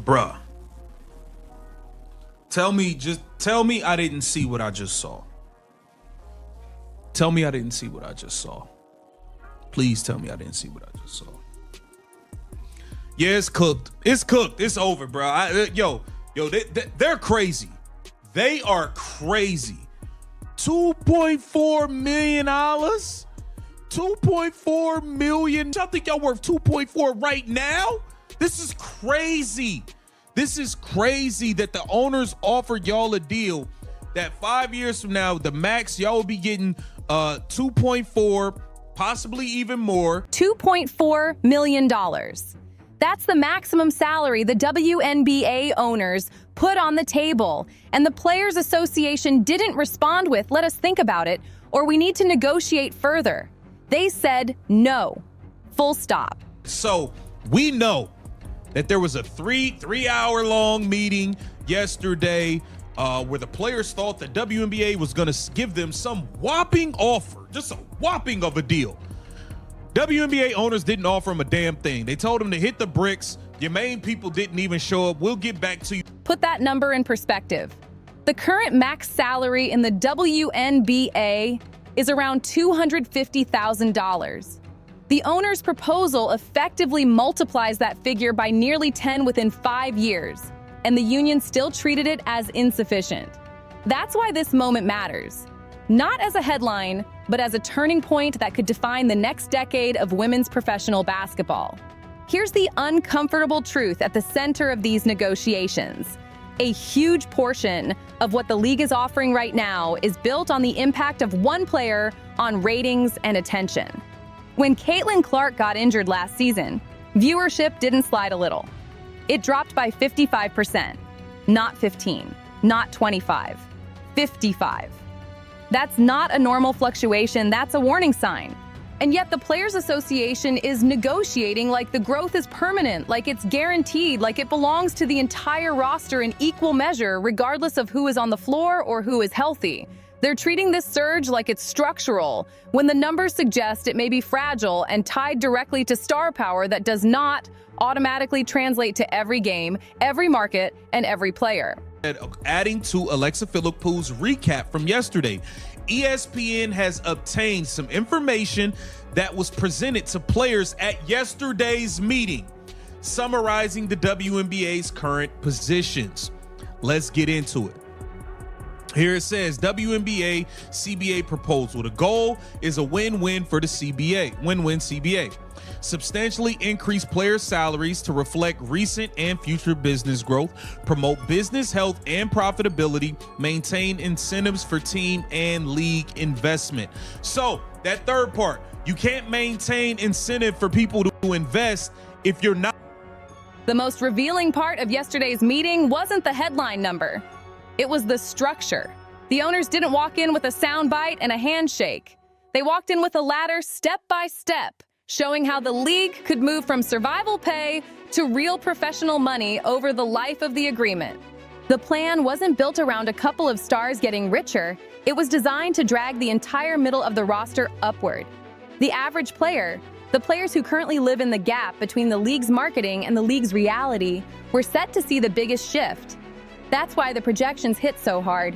Bruh. Tell me I didn't see what I just saw. Tell me I didn't see what I just saw. Please tell me I didn't see what I just saw. Yeah, it's cooked. It's cooked. It's over, bro. They're crazy. They are crazy. $2.4 million. $2.4 million. Y'all think y'all worth 2.4 right now? This is crazy. This is crazy that the owners offered y'all a deal that 5 years from now, the max y'all will be getting 2.4, possibly even more. $2.4 million. That's the maximum salary the WNBA owners put on the table, and the Players Association didn't respond with, let us think about it, or we need to negotiate further. They said no. Full stop. So we know that there was a three-hour-long meeting yesterday where the players thought the WNBA was going to give them some whopping offer, just a whopping of a deal. WNBA owners didn't offer them a damn thing. They told them to hit the bricks. Your main people didn't even show up. We'll get back to you. Put that number in perspective. The current max salary in the WNBA is around $250,000. The owner's proposal effectively multiplies that figure by nearly 10 within 5 years, and the union still treated it as insufficient. That's why this moment matters. Not as a headline, but as a turning point that could define the next decade of women's professional basketball. Here's the uncomfortable truth at the center of these negotiations. A huge portion of what the league is offering right now is built on the impact of one player on ratings and attention. When Caitlin Clark got injured last season, viewership didn't slide a little. It dropped by 55%, not 15, not 25, 55. That's not a normal fluctuation, that's a warning sign. And yet the Players Association is negotiating like the growth is permanent, like it's guaranteed, like it belongs to the entire roster in equal measure, regardless of who is on the floor or who is healthy. They're treating this surge like it's structural, when the numbers suggest it may be fragile and tied directly to star power that does not automatically translate to every game, every market, and every player. Adding to Alexa Philippou's recap from yesterday, ESPN has obtained some information that was presented to players at yesterday's meeting, summarizing the WNBA's current positions. Let's get into it. Here it says, WNBA CBA proposal. The goal is a win-win for the CBA, win-win CBA. Substantially increase player salaries to reflect recent and future business growth, promote business health and profitability, maintain incentives for team and league investment. So that third part, you can't maintain incentive for people to invest if you're not. The most revealing part of yesterday's meeting wasn't the headline number. It was the structure. The owners didn't walk in with a soundbite and a handshake. They walked in with a ladder step by step, showing how the league could move from survival pay to real professional money over the life of the agreement. The plan wasn't built around a couple of stars getting richer. It was designed to drag the entire middle of the roster upward. The average player, the players who currently live in the gap between the league's marketing and the league's reality, were set to see the biggest shift. That's why the projections hit so hard.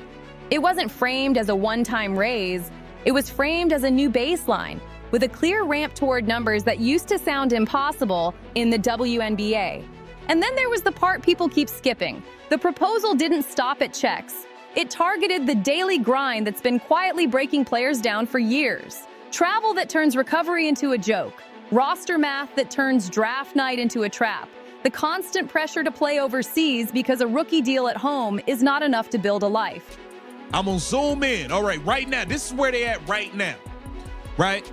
It wasn't framed as a one-time raise. It was framed as a new baseline, with a clear ramp toward numbers that used to sound impossible in the WNBA. And then there was the part people keep skipping. The proposal didn't stop at checks. It targeted the daily grind that's been quietly breaking players down for years. Travel that turns recovery into a joke. Roster math that turns draft night into a trap. The constant pressure to play overseas because a rookie deal at home is not enough to build a life. I'm gonna zoom in. All right, right now, this is where they at right now, right?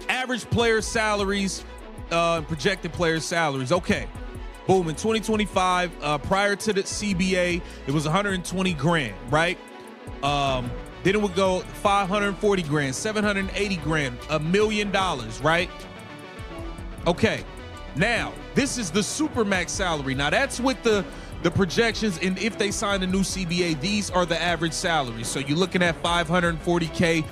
Average player salaries, projected player salaries. Okay, boom, in 2025, prior to the CBA, it was 120 grand, right? Then it would go 540 grand, 780 grand, $1 million, right? Okay. Now, this is the Supermax salary. Now, that's with the projections, and if they sign a new CBA, these are the average salaries. So you're looking at $540K.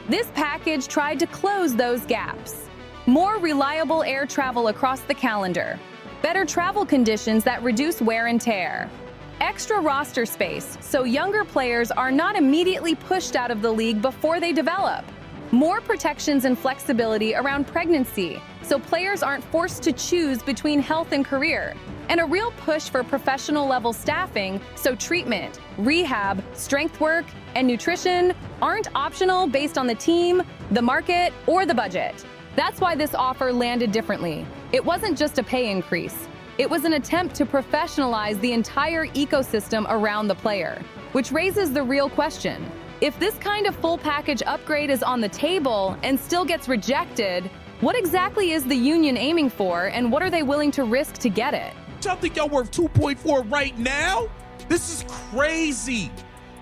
This package tried to close those gaps. More reliable air travel across the calendar. better travel conditions that reduce wear and tear, extra roster space so younger players are not immediately pushed out of the league before they develop, more protections and flexibility around pregnancy so players aren't forced to choose between health and career, and a real push for professional-level staffing so treatment, rehab, strength work, and nutrition aren't optional based on the team, the market, or the budget. That's why this offer landed differently. It wasn't just a pay increase. It was an attempt to professionalize the entire ecosystem around the player, which raises the real question. If this kind of full package upgrade is on the table and still gets rejected, what exactly is the union aiming for, and what are they willing to risk to get it? Y'all think y'all worth 2.4 right now? This is crazy.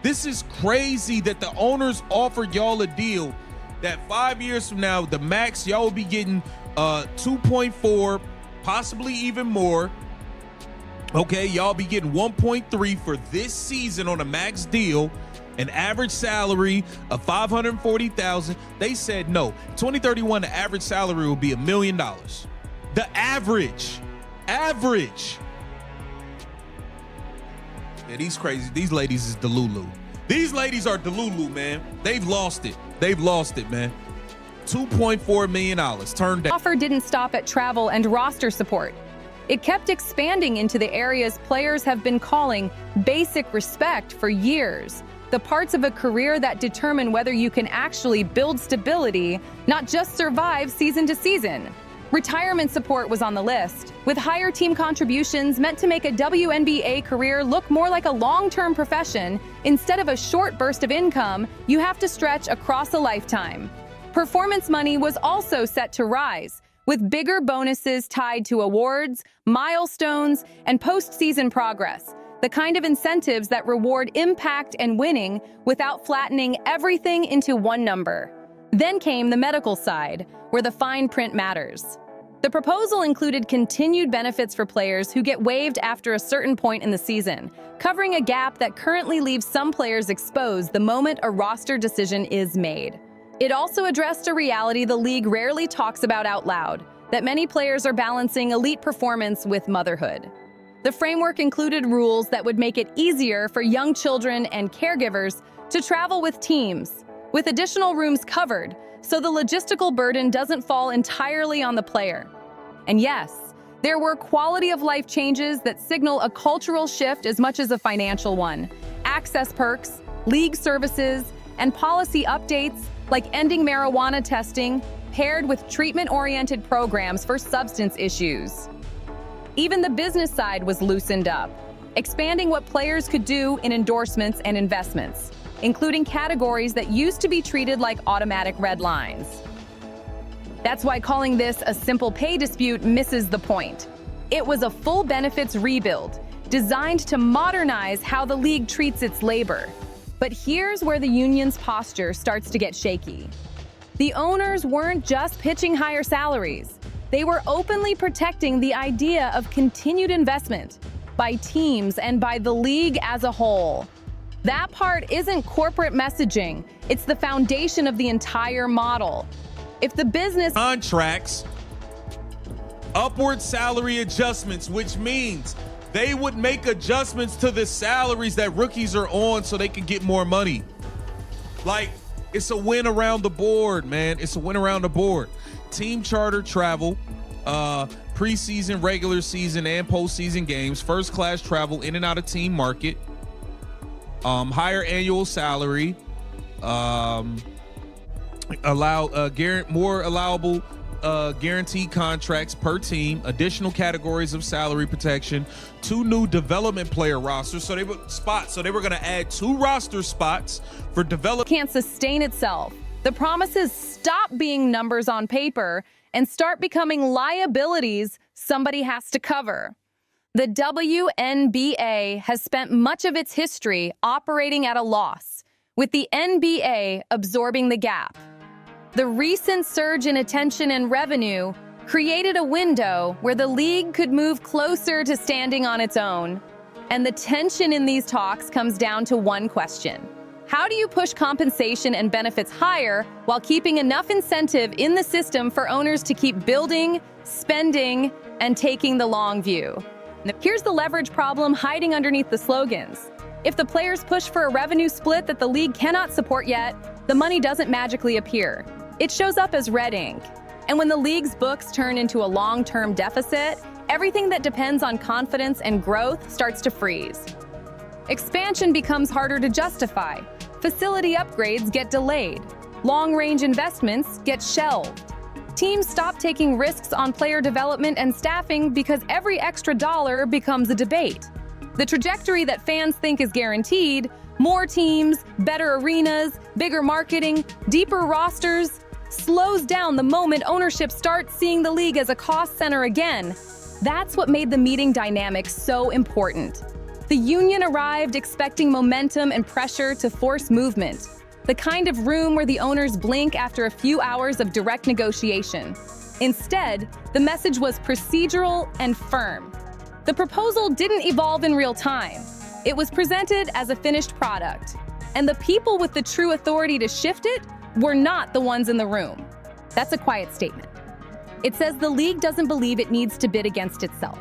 This is crazy that the owners offered y'all a deal that 5 years from now, the max y'all will be getting 2.4, possibly even more. Okay, y'all be getting 1.3 for this season on a max deal, an average salary of $540,000. They said no. 2031, the average salary will be $1 million. The average. Yeah, these crazy. These ladies is Delulu. These ladies are Delulu, man. They've lost it. They've lost it, man. $2.4 million turned down. Offer didn't stop at travel and roster support. It kept expanding into the areas players have been calling basic respect for years. The parts of a career that determine whether you can actually build stability, not just survive season to season. Retirement support was on the list, with higher team contributions meant to make a WNBA career look more like a long-term profession. Instead of a short burst of income, you have to stretch across a lifetime. Performance money was also set to rise, with bigger bonuses tied to awards, milestones, and postseason progress, the kind of incentives that reward impact and winning without flattening everything into one number. Then came the medical side, where the fine print matters. The proposal included continued benefits for players who get waived after a certain point in the season, covering a gap that currently leaves some players exposed the moment a roster decision is made. It also addressed a reality the league rarely talks about out loud, that many players are balancing elite performance with motherhood. The framework included rules that would make it easier for young children and caregivers to travel with teams, with additional rooms covered, so the logistical burden doesn't fall entirely on the player. And yes, there were quality-of-life changes that signal a cultural shift as much as a financial one. Access perks, league services, and policy updates like ending marijuana testing, paired with treatment-oriented programs for substance issues. Even the business side was loosened up, expanding what players could do in endorsements and investments, including categories that used to be treated like automatic red lines. That's why calling this a simple pay dispute misses the point. It was a full benefits rebuild, designed to modernize how the league treats its labor. But here's where the union's posture starts to get shaky. The owners weren't just pitching higher salaries. They were openly protecting the idea of continued investment by teams and by the league as a whole. That part isn't corporate messaging. It's the foundation of the entire model. If the business contracts, upward salary adjustments, which means they would make adjustments to the salaries that rookies are on so they can get more money. Like, it's a win around the board, man. It's a win around the board. Team charter travel, preseason, regular season, and postseason games, first class travel in and out of team market, higher annual salary, more allowable guaranteed contracts per team, additional categories of salary protection, 2 new development player rosters. So they were going to add 2 roster spots for development. Can't sustain itself. The promises stop being numbers on paper and start becoming liabilities somebody has to cover. The WNBA has spent much of its history operating at a loss, with the NBA absorbing the gap. The recent surge in attention and revenue created a window where the league could move closer to standing on its own. And the tension in these talks comes down to one question. How do you push compensation and benefits higher while keeping enough incentive in the system for owners to keep building, spending, and taking the long view. Here's the leverage problem hiding underneath the slogans. If the players push for a revenue split that the league cannot support yet, the money doesn't magically appear. It shows up as red ink. And when the league's books turn into a long-term deficit, everything that depends on confidence and growth starts to freeze. Expansion becomes harder to justify. Facility upgrades get delayed. Long-range investments get shelved. Teams stop taking risks on player development and staffing because every extra dollar becomes a debate. The trajectory that fans think is guaranteed, more teams, better arenas, bigger marketing, deeper rosters, slows down the moment ownership starts seeing the league as a cost center again. That's what made the meeting dynamic so important. The union arrived expecting momentum and pressure to force movement, the kind of room where the owners blink after a few hours of direct negotiation. Instead, the message was procedural and firm. The proposal didn't evolve in real time. It was presented as a finished product, and the people with the true authority to shift it were not the ones in the room. That's a quiet statement. It says the league doesn't believe it needs to bid against itself.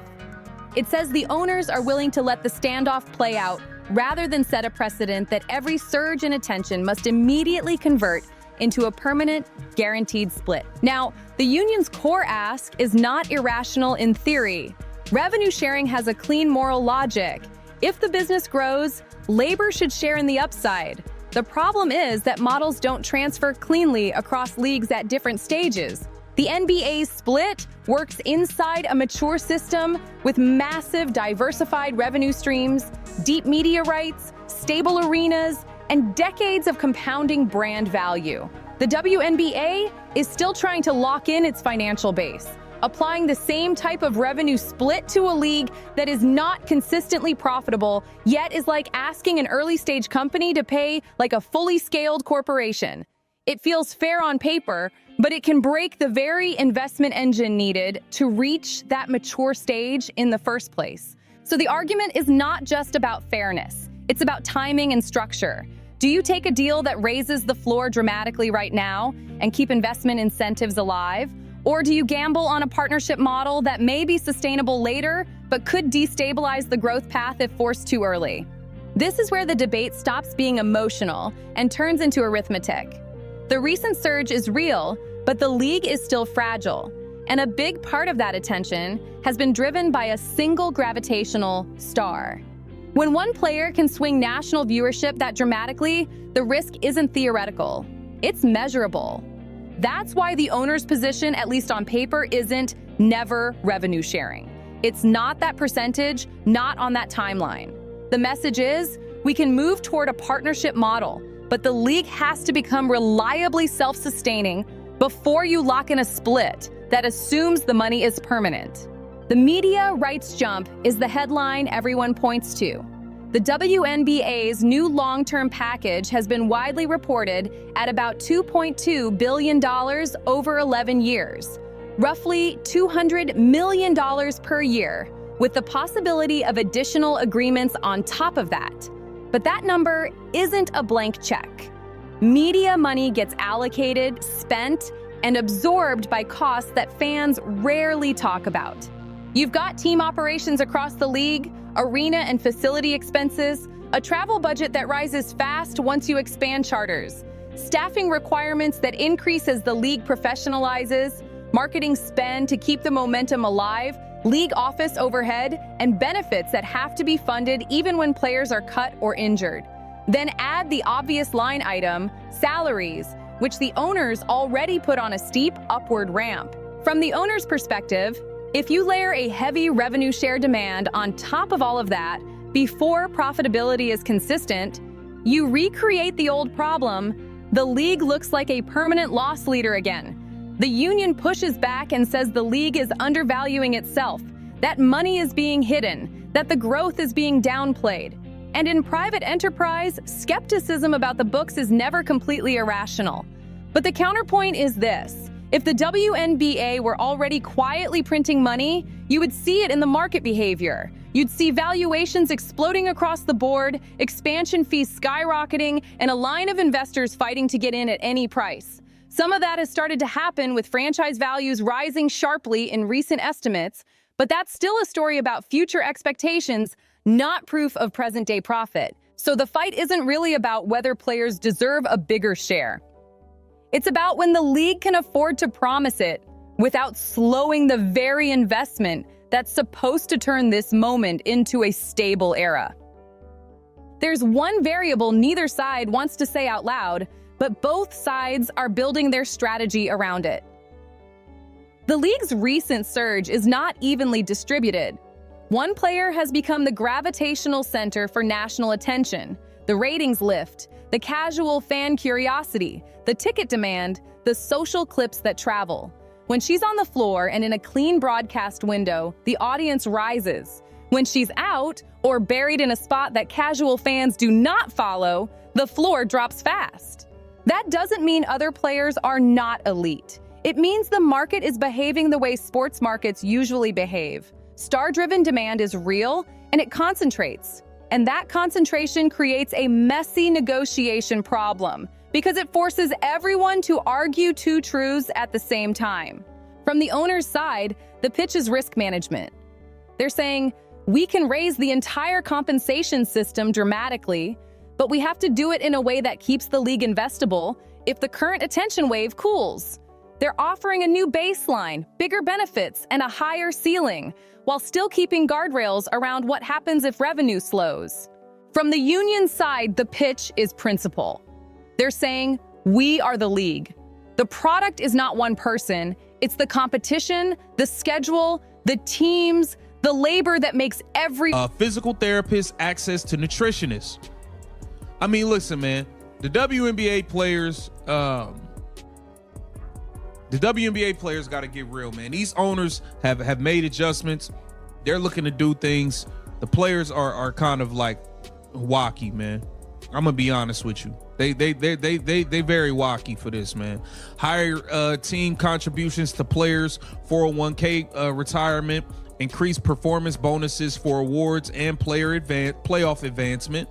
It says the owners are willing to let the standoff play out rather than set a precedent that every surge in attention must immediately convert into a permanent, guaranteed split. Now, the union's core ask is not irrational in theory. Revenue sharing has a clean moral logic. If the business grows, labor should share in the upside. The problem is that models don't transfer cleanly across leagues at different stages. The NBA's split works inside a mature system with massive diversified revenue streams, deep media rights, stable arenas, and decades of compounding brand value. The WNBA is still trying to lock in its financial base, applying the same type of revenue split to a league that is not consistently profitable, yet is like asking an early-stage company to pay like a fully scaled corporation. It feels fair on paper, but it can break the very investment engine needed to reach that mature stage in the first place. So the argument is not just about fairness. It's about timing and structure. Do you take a deal that raises the floor dramatically right now and keep investment incentives alive? Or do you gamble on a partnership model that may be sustainable later, but could destabilize the growth path if forced too early? This is where the debate stops being emotional and turns into arithmetic. The recent surge is real, but the league is still fragile. And a big part of that attention has been driven by a single gravitational star. When one player can swing national viewership that dramatically, the risk isn't theoretical, it's measurable. That's why the owner's position, at least on paper, isn't never revenue sharing. It's not that percentage, not on that timeline. The message is, we can move toward a partnership model, but the league has to become reliably self-sustaining before you lock in a split that assumes the money is permanent. The media rights jump is the headline everyone points to. The WNBA's new long-term package has been widely reported at about $2.2 billion over 11 years, roughly $200 million per year, with the possibility of additional agreements on top of that. But that number isn't a blank check. Media money gets allocated, spent, and absorbed by costs that fans rarely talk about. You've got team operations across the league, arena and facility expenses, a travel budget that rises fast once you expand charters, staffing requirements that increase as the league professionalizes, marketing spend to keep the momentum alive, league office overhead, and benefits that have to be funded even when players are cut or injured. Then add the obvious line item, salaries, which the owners already put on a steep upward ramp. From the owner's perspective, if you layer a heavy revenue share demand on top of all of that before profitability is consistent, you recreate the old problem. The league looks like a permanent loss leader again. The union pushes back and says the league is undervaluing itself, that money is being hidden, that the growth is being downplayed. And in private enterprise, skepticism about the books is never completely irrational. But the counterpoint is this. If the WNBA were already quietly printing money, you would see it in the market behavior. You'd see valuations exploding across the board, expansion fees skyrocketing, and a line of investors fighting to get in at any price. Some of that has started to happen with franchise values rising sharply in recent estimates, But that's still a story about future expectations, not proof of present-day profit. So the fight isn't really about whether players deserve a bigger share. It's about when the league can afford to promise it without slowing the very investment that's supposed to turn this moment into a stable era. There's one variable neither side wants to say out loud, but both sides are building their strategy around it. The league's recent surge is not evenly distributed. One player has become the gravitational center for national attention, the ratings lift, the casual fan curiosity, the ticket demand, the social clips that travel. When she's on the floor and in a clean broadcast window, the audience rises. When she's out or buried in a spot that casual fans do not follow, the floor drops fast. That doesn't mean other players are not elite. It means the market is behaving the way sports markets usually behave. Star-driven demand is real, and it concentrates. And that concentration creates a messy negotiation problem because it forces everyone to argue two truths at the same time. From the owner's side, the pitch is risk management. They're saying, we can raise the entire compensation system dramatically, but we have to do it in a way that keeps the league investable if the current attention wave cools. They're offering a new baseline, bigger benefits, and a higher ceiling, while still keeping guardrails around what happens if revenue slows. From the union side, the pitch is principle. They're saying, we are the league. The product is not one person, it's the competition, the schedule, the teams, the labor that makes every physical therapist access to nutritionists. I mean, listen, man, the WNBA players, got to get real, man. These owners have made adjustments. They're looking to do things. The players are kind of like wacky, man. I'm gonna be honest with you. They very wacky for this, man. Higher team contributions to players, 401k retirement, increased performance bonuses for awards and playoff advancement.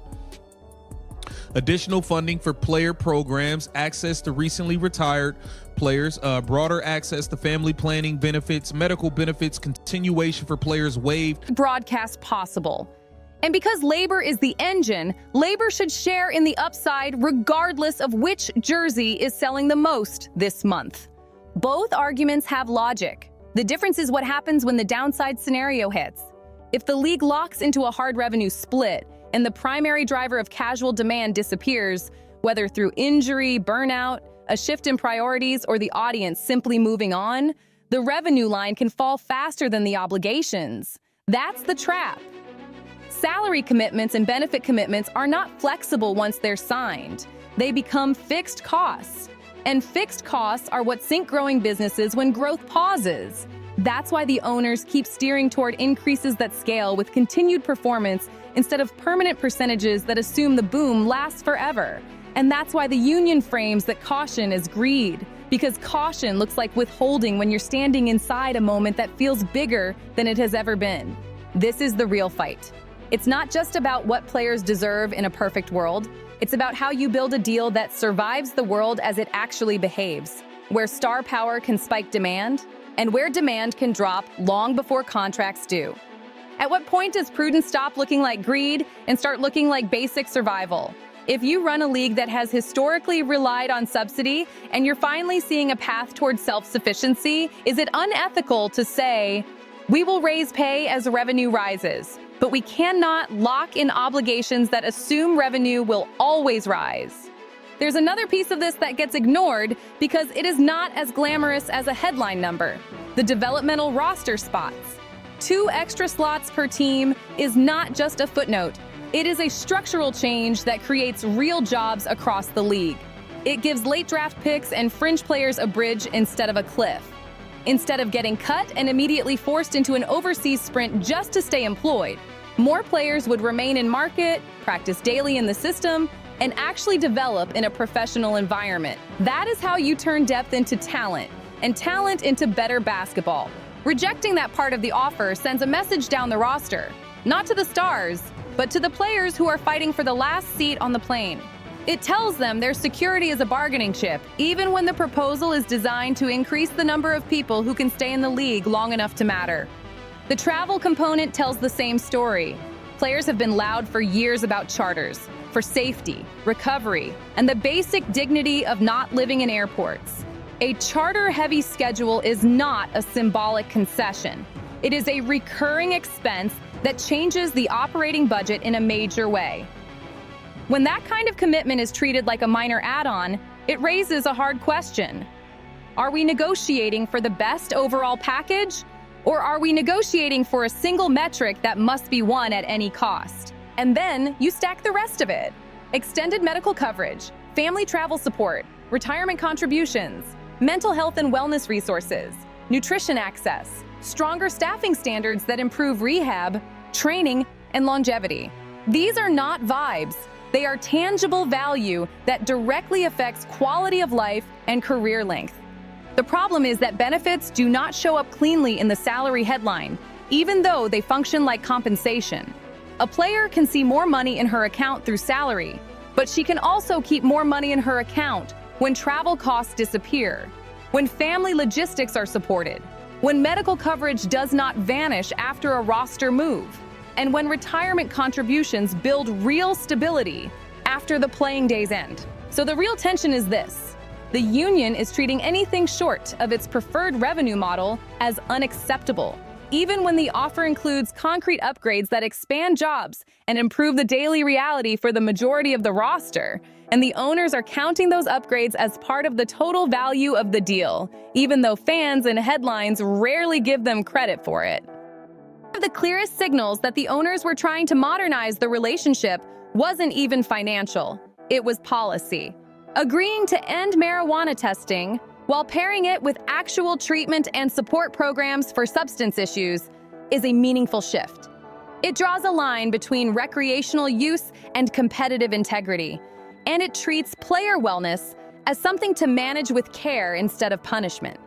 Additional funding for player programs, access to recently retired players, broader access to family planning benefits, medical benefits, continuation for players waived. Broadcast possible. And because labor is the engine, labor should share in the upside regardless of which jersey is selling the most this month. Both arguments have logic. The difference is what happens when the downside scenario hits. If the league locks into a hard revenue split and the primary driver of casual demand disappears, whether through injury, burnout, a shift in priorities, or the audience simply moving on, the revenue line can fall faster than the obligations. That's the trap. Salary commitments and benefit commitments are not flexible once they're signed. They become fixed costs. And fixed costs are what sink growing businesses when growth pauses. That's why the owners keep steering toward increases that scale with continued performance instead of permanent percentages that assume the boom lasts forever. And that's why the union frames that caution as greed, because caution looks like withholding when you're standing inside a moment that feels bigger than it has ever been. This is the real fight. It's not just about what players deserve in a perfect world. It's about how you build a deal that survives the world as it actually behaves, where star power can spike demand, and where demand can drop long before contracts do. At what point does prudence stop looking like greed and start looking like basic survival? If you run a league that has historically relied on subsidy and you're finally seeing a path towards self-sufficiency, is it unethical to say, we will raise pay as revenue rises, but we cannot lock in obligations that assume revenue will always rise? There's another piece of this that gets ignored because it is not as glamorous as a headline number: the developmental roster spots. 2 extra slots per team is not just a footnote. It is a structural change that creates real jobs across the league. It gives late draft picks and fringe players a bridge instead of a cliff. Instead of getting cut and immediately forced into an overseas sprint just to stay employed, more players would remain in market, practice daily in the system, and actually develop in a professional environment. That is how you turn depth into talent, and talent into better basketball. Rejecting that part of the offer sends a message down the roster, not to the stars, but to the players who are fighting for the last seat on the plane. It tells them their security is a bargaining chip, even when the proposal is designed to increase the number of people who can stay in the league long enough to matter. The travel component tells the same story. Players have been loud for years about charters, for safety, recovery, and the basic dignity of not living in airports. A charter-heavy schedule is not a symbolic concession. It is a recurring expense that changes the operating budget in a major way. When that kind of commitment is treated like a minor add-on, it raises a hard question. Are we negotiating for the best overall package? Or are we negotiating for a single metric that must be won at any cost? And then you stack the rest of it. Extended medical coverage, family travel support, retirement contributions, mental health and wellness resources, nutrition access, stronger staffing standards that improve rehab, training, and longevity. These are not vibes. They are tangible value that directly affects quality of life and career length. The problem is that benefits do not show up cleanly in the salary headline, even though they function like compensation. A player can see more money in her account through salary, but she can also keep more money in her account when travel costs disappear, when family logistics are supported, when medical coverage does not vanish after a roster move, and when retirement contributions build real stability after the playing days end. So the real tension is this. The union is treating anything short of its preferred revenue model as unacceptable, even when the offer includes concrete upgrades that expand jobs and improve the daily reality for the majority of the roster. And the owners are counting those upgrades as part of the total value of the deal, even though fans and headlines rarely give them credit for it. One of the clearest signals that the owners were trying to modernize the relationship wasn't even financial, it was policy. Agreeing to end marijuana testing while pairing it with actual treatment and support programs for substance issues is a meaningful shift. It draws a line between recreational use and competitive integrity, and it treats player wellness as something to manage with care instead of punishment.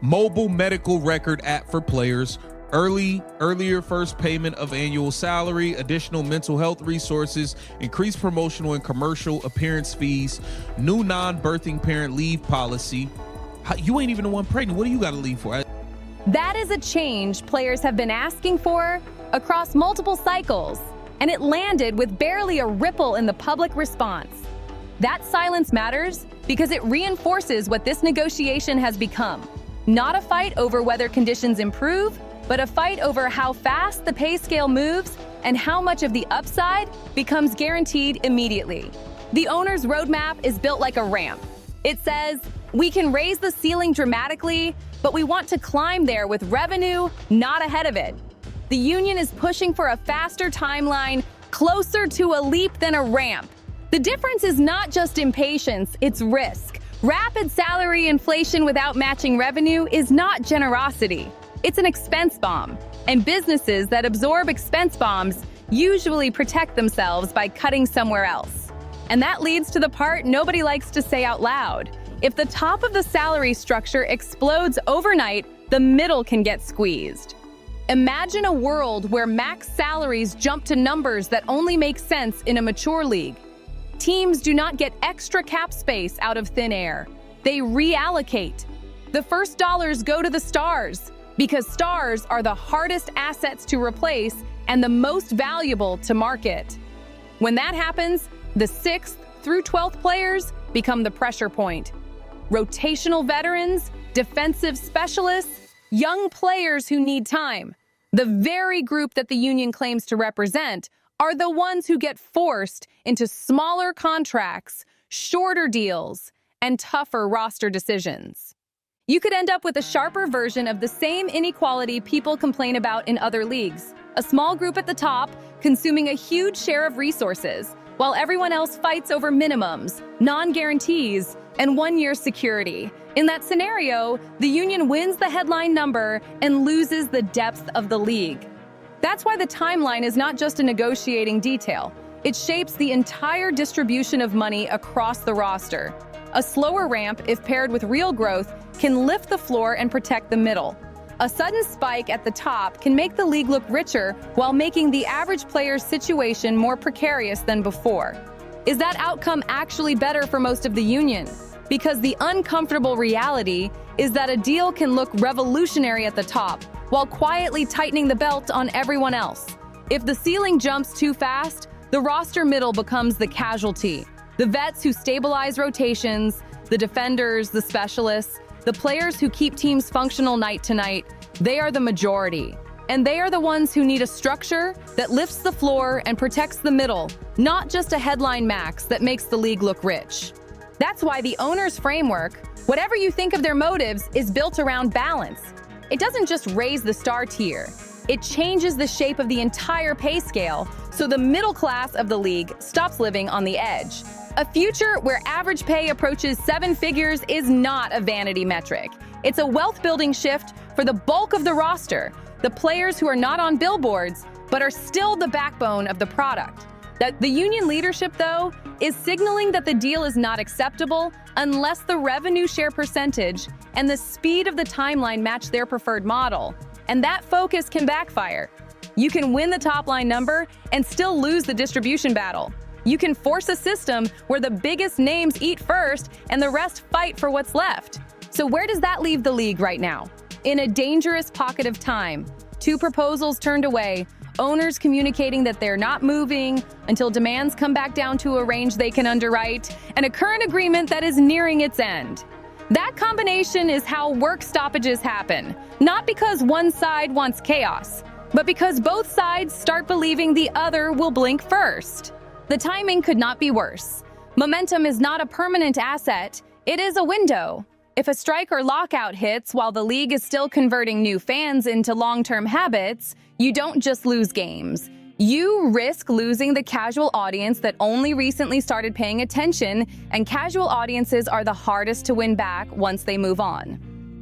Mobile medical record app for players, earlier first payment of annual salary, additional mental health resources, increased promotional and commercial appearance fees, new non-birthing parent leave policy. You ain't even the one pregnant. What do you got to leave for? That is a change players have been asking for across multiple cycles, and it landed with barely a ripple in the public response. That silence matters because it reinforces what this negotiation has become. Not a fight over whether conditions improve, but a fight over how fast the pay scale moves and how much of the upside becomes guaranteed immediately. The owner's roadmap is built like a ramp. It says, we can raise the ceiling dramatically, but we want to climb there with revenue, not ahead of it. The union is pushing for a faster timeline, closer to a leap than a ramp. The difference is not just impatience, it's risk. Rapid salary inflation without matching revenue is not generosity. It's an expense bomb, and businesses that absorb expense bombs usually protect themselves by cutting somewhere else. And that leads to the part nobody likes to say out loud. If the top of the salary structure explodes overnight, the middle can get squeezed. Imagine a world where max salaries jump to numbers that only make sense in a mature league. Teams do not get extra cap space out of thin air. They reallocate. The first dollars go to the stars, because stars are the hardest assets to replace and the most valuable to market. When that happens, the 6th through 12th players become the pressure point. Rotational veterans, defensive specialists, young players who need time. The very group that the union claims to represent are the ones who get forced into smaller contracts, shorter deals, and tougher roster decisions. You could end up with a sharper version of the same inequality people complain about in other leagues. A small group at the top consuming a huge share of resources, while everyone else fights over minimums, non-guarantees, and one-year security. In that scenario, the union wins the headline number and loses the depth of the league. That's why the timeline is not just a negotiating detail. It shapes the entire distribution of money across the roster. A slower ramp, if paired with real growth, can lift the floor and protect the middle. A sudden spike at the top can make the league look richer while making the average player's situation more precarious than before. Is that outcome actually better for most of the union? Because the uncomfortable reality is that a deal can look revolutionary at the top while quietly tightening the belt on everyone else. If the ceiling jumps too fast, the roster middle becomes the casualty. The vets who stabilize rotations, the defenders, the specialists, the players who keep teams functional night to night, they are the majority. And they are the ones who need a structure that lifts the floor and protects the middle, not just a headline max that makes the league look rich. That's why the owner's framework, whatever you think of their motives, is built around balance. It doesn't just raise the star tier. It changes the shape of the entire pay scale, so the middle class of the league stops living on the edge. A future where average pay approaches 7 figures is not a vanity metric. It's a wealth-building shift for the bulk of the roster, the players who are not on billboards, but are still the backbone of the product. That the union leadership, though, is signaling that the deal is not acceptable unless the revenue share percentage and the speed of the timeline match their preferred model. And that focus can backfire. You can win the top-line number and still lose the distribution battle. You can force a system where the biggest names eat first and the rest fight for what's left. So where does that leave the league right now? In a dangerous pocket of time. 2 proposals turned away, owners communicating that they're not moving until demands come back down to a range they can underwrite, and a current agreement that is nearing its end. That combination is how work stoppages happen, not because one side wants chaos, but because both sides start believing the other will blink first. The timing could not be worse. Momentum is not a permanent asset, it is a window. If a strike or lockout hits while the league is still converting new fans into long-term habits, you don't just lose games. You risk losing the casual audience that only recently started paying attention, and casual audiences are the hardest to win back once they move on.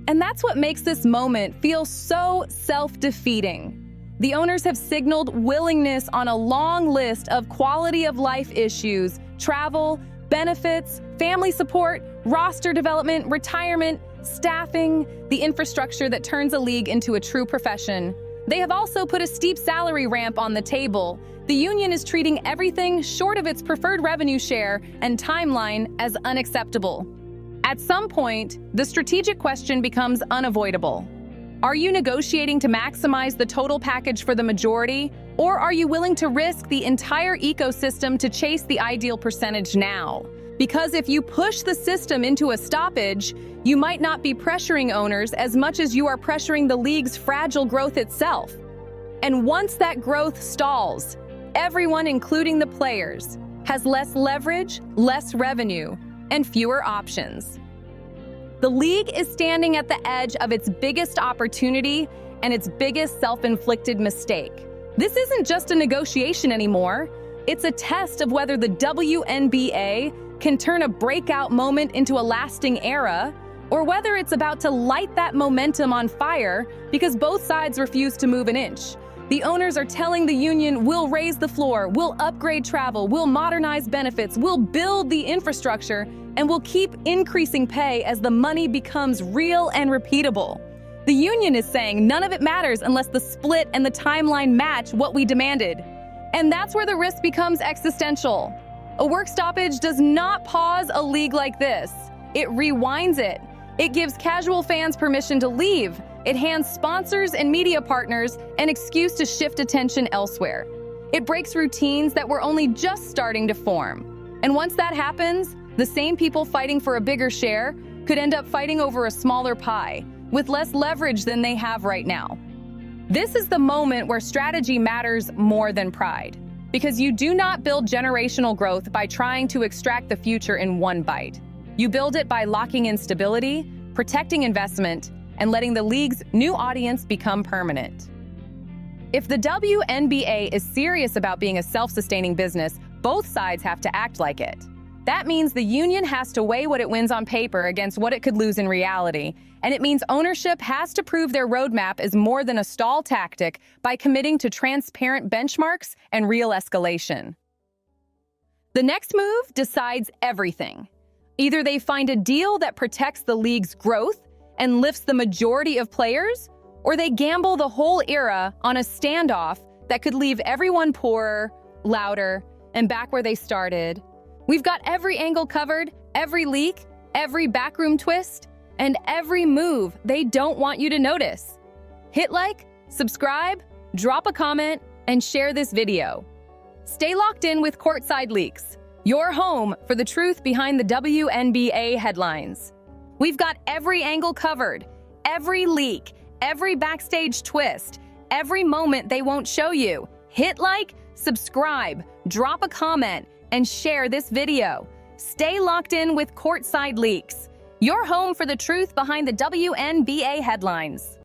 And that's what makes this moment feel so self-defeating. The owners have signaled willingness on a long list of quality of life issues: travel, benefits, family support, roster development, retirement, staffing, the infrastructure that turns a league into a true profession. They have also put a steep salary ramp on the table. The union is treating everything short of its preferred revenue share and timeline as unacceptable. At some point, the strategic question becomes unavoidable. Are you negotiating to maximize the total package for the majority, or are you willing to risk the entire ecosystem to chase the ideal percentage now? Because if you push the system into a stoppage, you might not be pressuring owners as much as you are pressuring the league's fragile growth itself. And once that growth stalls, everyone, including the players, has less leverage, less revenue, and fewer options. The league is standing at the edge of its biggest opportunity and its biggest self-inflicted mistake. This isn't just a negotiation anymore. It's a test of whether the WNBA can turn a breakout moment into a lasting era, or whether it's about to light that momentum on fire because both sides refuse to move an inch. The owners are telling the union, we'll raise the floor, we'll upgrade travel, we'll modernize benefits, we'll build the infrastructure, and we'll keep increasing pay as the money becomes real and repeatable. The union is saying none of it matters unless the split and the timeline match what we demanded. And that's where the risk becomes existential. A work stoppage does not pause a league like this. It rewinds it. It gives casual fans permission to leave. It hands sponsors and media partners an excuse to shift attention elsewhere. It breaks routines that were only just starting to form. And once that happens, the same people fighting for a bigger share could end up fighting over a smaller pie, with less leverage than they have right now. This is the moment where strategy matters more than pride, because you do not build generational growth by trying to extract the future in one bite. You build it by locking in stability, protecting investment, and letting the league's new audience become permanent. If the WNBA is serious about being a self-sustaining business, both sides have to act like it. That means the union has to weigh what it wins on paper against what it could lose in reality, and it means ownership has to prove their roadmap is more than a stall tactic by committing to transparent benchmarks and real escalation. The next move decides everything. Either they find a deal that protects the league's growth and lifts the majority of players, or they gamble the whole era on a standoff that could leave everyone poorer, louder, and back where they started. We've got every angle covered, every leak, every backroom twist, and every move they don't want you to notice. Hit like, subscribe, drop a comment, and share this video. Stay locked in with Courtside Leaks, your home for the truth behind the WNBA headlines. We've got every angle covered, every leak, every backstage twist, every moment they won't show you. Hit like, subscribe, drop a comment, and share this video. Stay locked in with Courtside Leaks, your home for the truth behind the WNBA headlines.